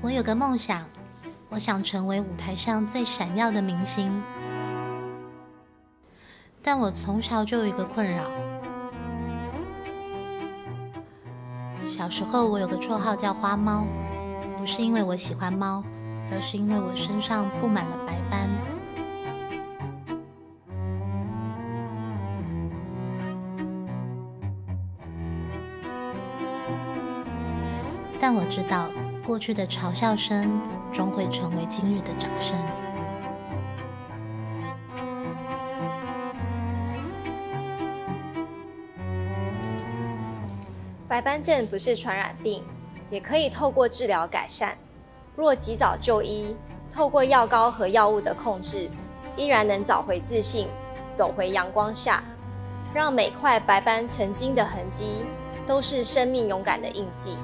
我有个梦想，我想成为舞台上最闪耀的明星。但我从小就有一个困扰。小时候我有个绰号叫花猫，不是因为我喜欢猫，而是因为我身上布满了白斑。但我知道，过去的嘲笑声终会成为今日的掌声。白斑症不是传染病，也可以透过治疗改善。若及早就医，透过药膏和药物的控制，依然能找回自信，走回阳光下，让每块白斑曾经的痕迹都是生命勇敢的印记。